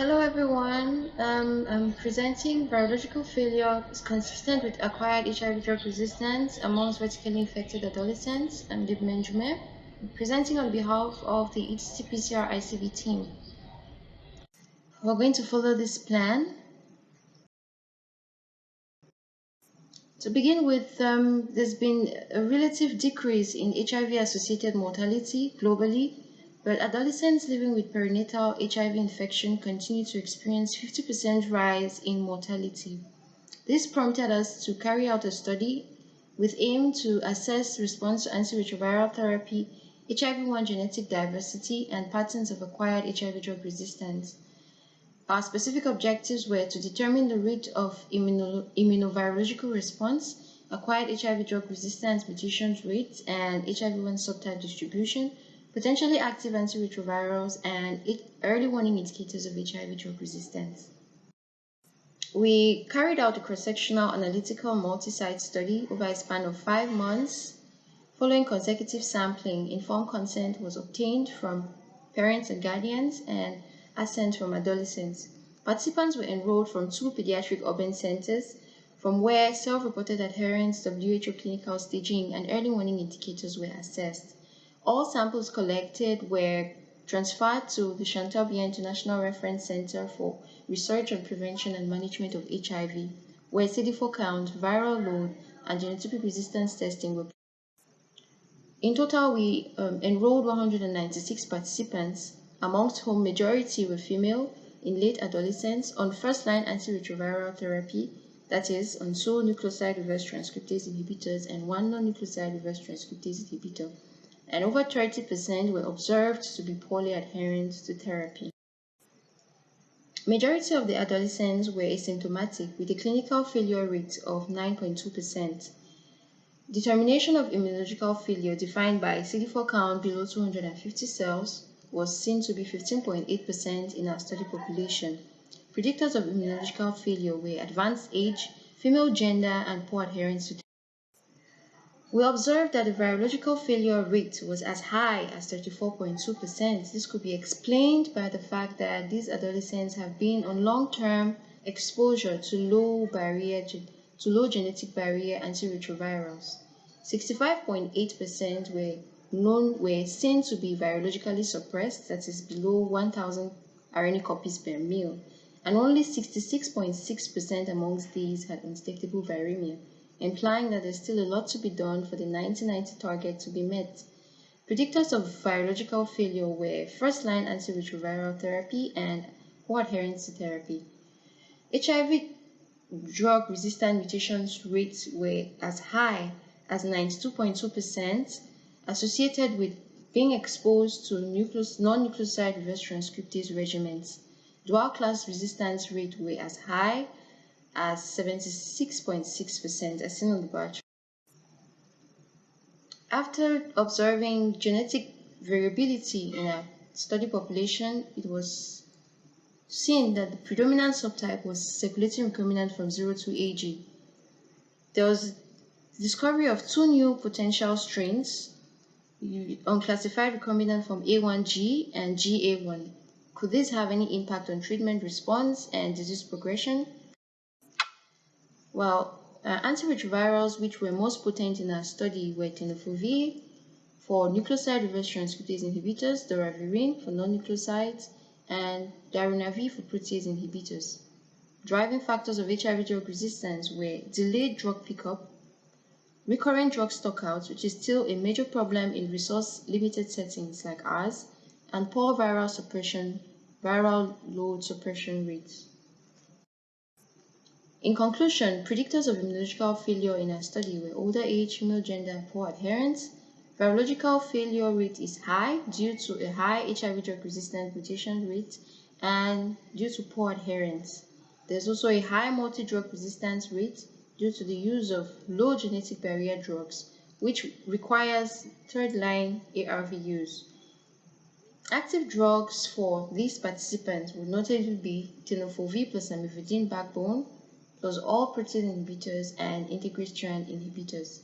Hello everyone, I'm presenting virological failure is consistent with acquired HIV drug resistance amongst vertically infected adolescents. I'm Debimeh Njume, presenting on behalf of the ETC-PCR ICV team. We're going to follow this plan. To begin with, there's been a relative decrease in HIV-associated mortality globally, but adolescents living with perinatal HIV infection continue to experience 50% rise in mortality. This prompted us to carry out a study with aim to assess response to antiretroviral therapy, HIV-1 genetic diversity, and patterns of acquired HIV drug resistance. Our specific objectives were to determine the rate of immunovirological response, acquired HIV drug resistance mutations rates, and HIV-1 subtype distribution, potentially active antiretrovirals, and early warning indicators of HIV drug resistance. We carried out a cross-sectional analytical multi-site study over a span of 5 months. Following consecutive sampling, informed consent was obtained from parents and guardians and assent from adolescents. Participants were enrolled from 2 pediatric urban centers, from where self-reported adherence, WHO clinical staging, and early warning indicators were assessed. All samples collected were transferred to the Chantal Biya International Reference Center for Research on Prevention and Management of HIV, where CD4 count, viral load, and genotypic resistance testing were. In total, we enrolled 196 participants, amongst whom majority were female in late adolescence on first-line antiretroviral therapy, that is, on 2 nucleoside reverse transcriptase inhibitors and 1 non-nucleoside reverse transcriptase inhibitor, and over 30% were observed to be poorly adherent to therapy. Majority of the adolescents were asymptomatic with a clinical failure rate of 9.2%. Determination of immunological failure defined by CD4 count below 250 cells was seen to be 15.8% in our study population. Predictors of immunological failure were advanced age, female gender, and poor adherence to therapy. We observed that the virological failure rate was as high as 34.2%. This could be explained by the fact that these adolescents have been on long-term exposure to low genetic barrier antiretrovirals. 65.8% were seen to be virologically suppressed, that is below 1,000 RNA copies per mil, and only 66.6% amongst these had undetectable viremia, implying that there's still a lot to be done for the 90-90 target to be met. Predictors of virological failure were first-line antiretroviral therapy and poor adherence to therapy. HIV drug resistant mutations rates were as high as 92.2%, associated with being exposed to non-nucleoside reverse transcriptase regimens. Dual class resistance rate were as high as 76.6%, as seen on the bar chart. After observing genetic variability in a study population, it was seen that the predominant subtype was circulating recombinant from 0 to AG. There was discovery of 2 new potential strains, unclassified recombinant from A1G and GA1. Could this have any impact on treatment response and disease progression? Well, antiretrovirals which were most potent in our study were tenofovir for nucleoside reverse transcriptase inhibitors, doravirine for non-nucleosides, and darunavir for protease inhibitors. Driving factors of HIV drug resistance were delayed drug pickup, recurrent drug stockouts, which is still a major problem in resource-limited settings like ours, and poor viral load suppression rates. In conclusion, predictors of immunological failure in our study were older age, female gender, and poor adherence. Virological failure rate is high due to a high HIV drug resistant mutation rate and due to poor adherence. There's also a high multi-drug resistance rate due to the use of low genetic barrier drugs, which requires third-line ARV use. Active drugs for these participants would notably be tenofovir plus amivudine backbone, plus all protease inhibitors and integrase strand inhibitors.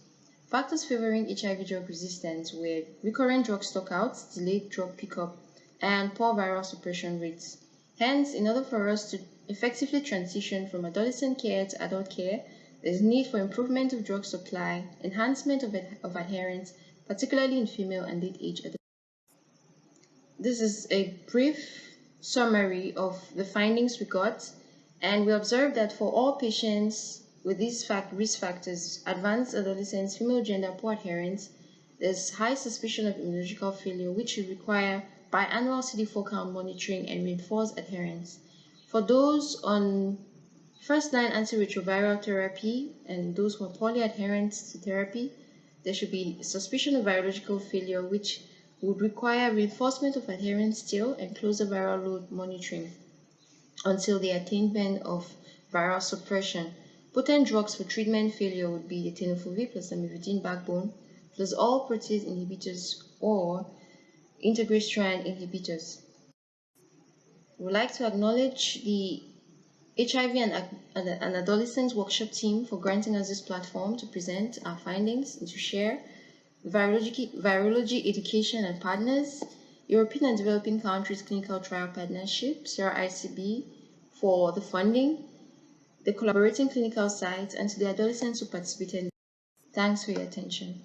Factors favoring HIV drug resistance were recurrent drug stockouts, delayed drug pickup, and poor viral suppression rates. Hence, in order for us to effectively transition from adolescent care to adult care, there is need for improvement of drug supply, enhancement of adherence, particularly in female and late-age adults. This is a brief summary of the findings we got, and we observed that for all patients with these risk factors, advanced adolescents, female gender, poor adherence, there's high suspicion of immunological failure, which should require biannual CD4 count monitoring and reinforced adherence. For those on first-line antiretroviral therapy and those who are poorly adherent to therapy, there should be suspicion of virological failure, which would require reinforcement of adherence still and closer viral load monitoring until the attainment of viral suppression. Potent drugs for treatment failure would be the tenofovir plus lamivudine backbone plus all protease inhibitors or integrase strand inhibitors. We would like to acknowledge the HIV and Adolescents workshop team for granting us this platform to present our findings and to share, virology education and partners, European and Developing Countries Clinical Trial Partnership, ICB, for the funding, the collaborating clinical sites, and to the adolescents who participated. Thanks for your attention.